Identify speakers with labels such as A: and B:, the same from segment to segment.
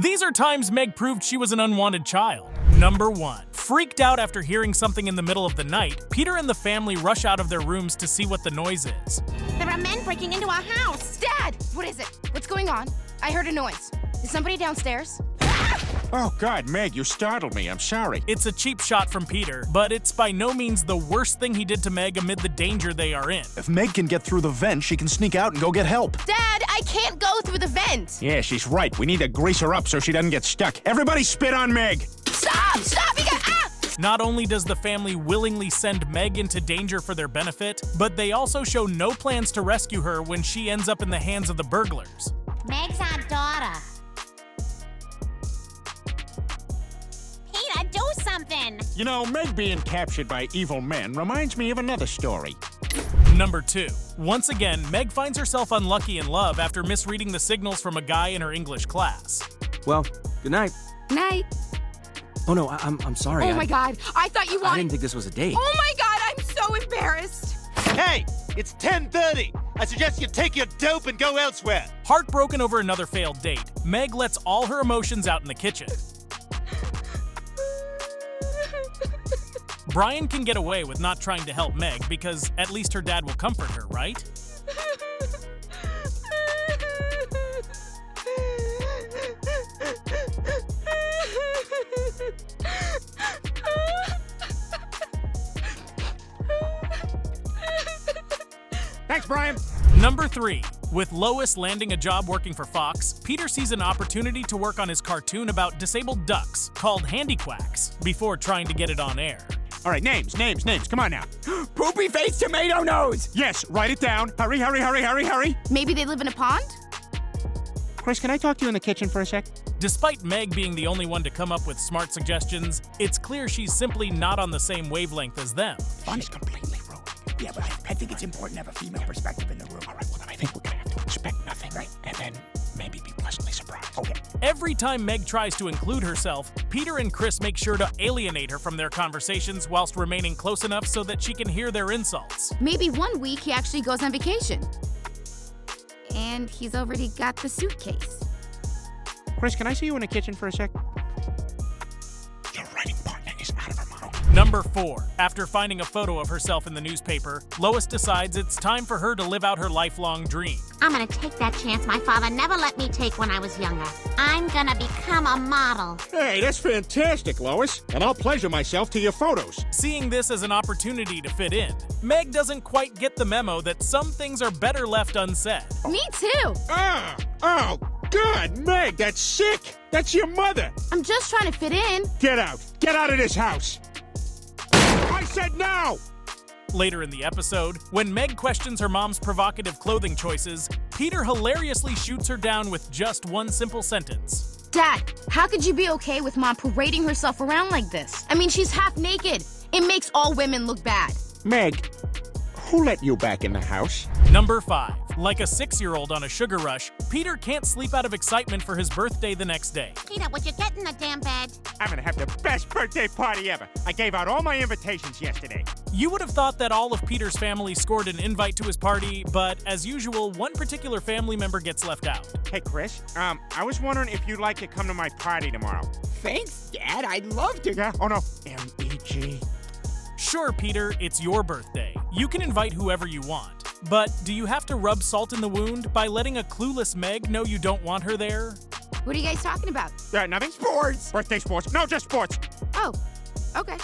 A: These are times Meg proved she was an unwanted child. Number 1. Freaked out after hearing something in the middle of the night, Peter and the family rush out of their rooms to see what the noise is.
B: There are men breaking into our house.
C: Dad! What is it? What's going on? I heard a noise. Is somebody downstairs?
D: Oh, God, Meg, you startled me. I'm sorry.
A: It's a cheap shot from Peter, but it's by no means the worst thing he did to Meg amid the danger they are in.
E: If Meg can get through the vent, she can sneak out and go get help.
C: Dad, I can't go through the vent.
D: Yeah, she's right. We need to grease her up so she doesn't get stuck. Everybody spit on Meg!
C: Stop! Stop!
A: Not only does the family willingly send Meg into danger for their benefit, but they also show no plans to rescue her when she ends up in the hands of the burglars.
B: Meg's our daughter. Peter, do something!
D: You know, Meg being captured by evil men reminds me of another story.
A: Number 2. Once again, Meg finds herself unlucky in love after misreading the signals from a guy in her English class.
F: Well, good night.
C: Night.
F: Oh no, I'm sorry.
C: Oh my God, I thought you wanted—
F: I didn't think this was a date.
C: Oh my God, I'm so embarrassed.
G: Hey, it's 10:30. I suggest you take your dope and go elsewhere.
A: Heartbroken over another failed date, Meg lets all her emotions out in the kitchen. Brian can get away with not trying to help Meg because at least her dad will comfort her, right?
D: Thanks, Brian.
A: Number 3. With Lois landing a job working for Fox, Peter sees an opportunity to work on his cartoon about disabled ducks called Handy Quacks before trying to get it on air.
D: All right, names. Come on now.
F: Poopy face tomato nose!
D: Yes, write it down. Hurry.
C: Maybe they live in a pond?
D: Chris, can I talk to you in the kitchen for a sec?
A: Despite Meg being the only one to come up with smart suggestions, it's clear she's simply not on the same wavelength as them.
D: She's completely ruined.
H: Yeah, but I think it's important to have a female perspective in the room.
D: All right, well, then I think we're gonna have to expect nothing, right? And then maybe be pleasantly surprised.
H: Okay.
A: Every time Meg tries to include herself, Peter and Chris make sure to alienate her from their conversations whilst remaining close enough so that she can hear their insults.
C: Maybe one week he actually goes on vacation. And he's already got the suitcase.
D: Chris, can I see you in the kitchen for a sec? Your writing partner is out of her mind.
A: Number 4. After finding a photo of herself in the newspaper, Lois decides it's time for her to live out her lifelong dream.
B: I'm gonna take that chance my father never let me take when I was younger. I'm gonna become a model.
D: Hey, that's fantastic, Lois. And I'll pleasure myself to your photos.
A: Seeing this as an opportunity to fit in, Meg doesn't quite get the memo that some things are better left unsaid.
C: Me too.
D: Oh, God, Meg, that's sick. That's your mother.
C: I'm just trying to fit in.
D: Get out. Get out of this house. I said no!
A: Later in the episode, when Meg questions her mom's provocative clothing choices, Peter hilariously shoots her down with just one simple sentence.
C: Dad, how could you be okay with Mom parading herself around like this? I mean, she's half naked. It makes all women look bad.
D: Meg, who let you back in the house?
A: Number 5. Like a 6-year-old on a sugar rush, Peter can't sleep out of excitement for his birthday the next day.
B: Peter, would you get in the damn bed?
D: I'm gonna have the best birthday party ever. I gave out all my invitations yesterday.
A: You would have thought that all of Peter's family scored an invite to his party, but as usual, one particular family member gets left out.
D: Hey, Chris, I was wondering if you'd like to come to my party tomorrow.
H: Thanks, Dad. I'd love to.
D: Yeah? Oh, no. M-E-G.
A: Sure, Peter, it's your birthday. You can invite whoever you want. But do you have to rub salt in the wound by letting a clueless Meg know you don't want her there?
C: What are you guys talking about?
D: Nothing?
H: Sports.
D: Birthday sports. No, just sports.
C: Oh, okay.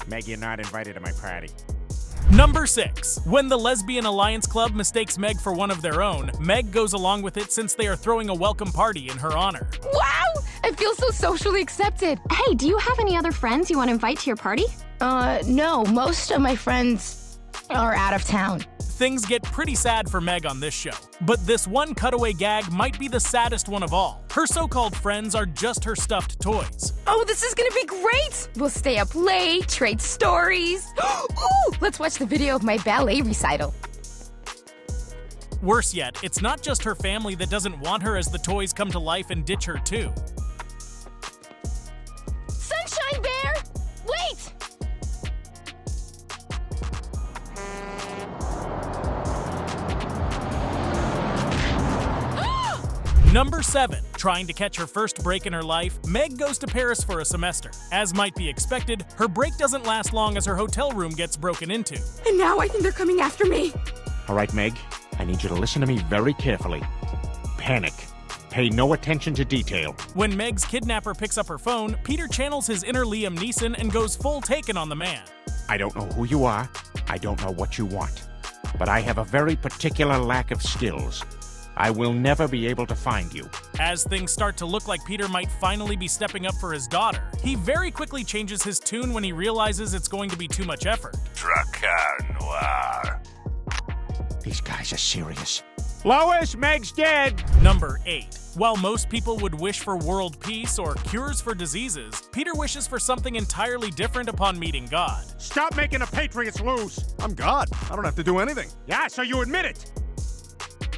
D: Meg, you're not invited to my party.
A: Number 6. When the Lesbian Alliance Club mistakes Meg for one of their own, Meg goes along with it since they are throwing a welcome party in her honor.
C: Wow! I feel so socially accepted.
I: Hey, do you have any other friends you want to invite to your party?
C: No. Most of my friends are out of town.
A: Things get pretty sad for Meg on this show, but this one cutaway gag might be the saddest one of all. Her so-called friends are just her stuffed toys.
C: Oh, this is gonna be great! We'll stay up late, trade stories. Ooh, let's watch the video of my ballet recital.
A: Worse yet, it's not just her family that doesn't want her as the toys come to life and ditch her too.
C: Sunshine Bear! Wait!
A: Number 7. Trying to catch her first break in her life, Meg goes to Paris for a semester. As might be expected, her break doesn't last long as her hotel room gets broken into.
C: And now I think they're coming after me.
D: All right, Meg, I need you to listen to me very carefully. Panic. Pay no attention to detail.
A: When Meg's kidnapper picks up her phone, Peter channels his inner Liam Neeson and goes full taken on the man.
D: I don't know who you are. I don't know what you want. But I have a very particular lack of skills. I will never be able to find you.
A: As things start to look like Peter might finally be stepping up for his daughter, he very quickly changes his tune when he realizes it's going to be too much effort.
G: Traqueur Noir.
D: These guys are serious. Lois, Meg's dead.
A: Number 8. While most people would wish for world peace or cures for diseases, Peter wishes for something entirely different upon meeting God.
D: Stop making the Patriots lose.
E: I'm God. I don't have to do anything.
D: Yeah, so you admit it.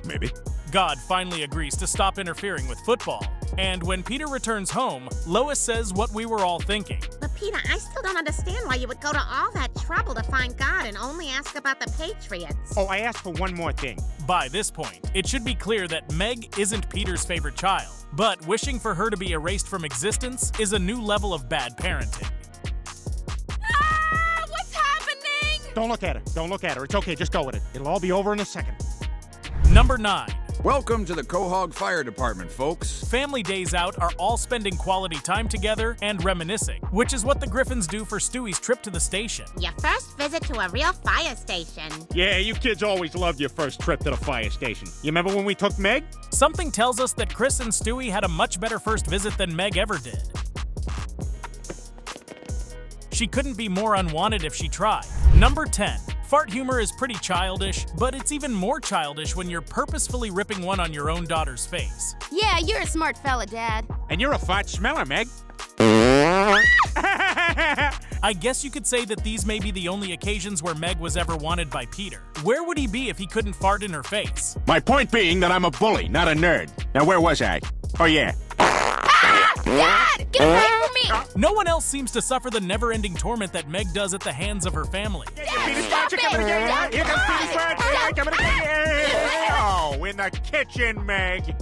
E: Maybe.
A: God finally agrees to stop interfering with football. And when Peter returns home, Lois says what we were all thinking.
B: But Peter, I still don't understand why you would go to all that trouble to find God and only ask about the Patriots.
D: Oh, I asked for one more thing.
A: By this point, it should be clear that Meg isn't Peter's favorite child, but wishing for her to be erased from existence is a new level of bad parenting.
C: Ah, what's happening?
D: Don't look at her. Don't look at her. It's okay. Just go with it. It'll all be over in a second.
A: Number 9.
J: Welcome to the Quahog Fire Department, folks.
A: Family days out are all spending quality time together and reminiscing, which is what the Griffins do for Stewie's trip to the station.
B: Your first visit to a real fire station.
D: Yeah, you kids always loved your first trip to the fire station. You remember when we took Meg?
A: Something tells us that Chris and Stewie had a much better first visit than Meg ever did. She couldn't be more unwanted if she tried. Number 10. Fart humor is pretty childish, but it's even more childish when you're purposefully ripping one on your own daughter's face.
C: Yeah, you're a smart fella, Dad.
D: And you're a fart smeller, Meg.
A: I guess you could say that these may be the only occasions where Meg was ever wanted by Peter. Where would he be if he couldn't fart in her face?
D: My point being that I'm a bully, not a nerd. Now, where was I? Oh, yeah.
C: Dad, get away from me!
A: No one else seems to suffer the never-ending torment that Meg does at the hands of her family.
C: Stop it! Stop it!
D: Oh, in the kitchen, Meg.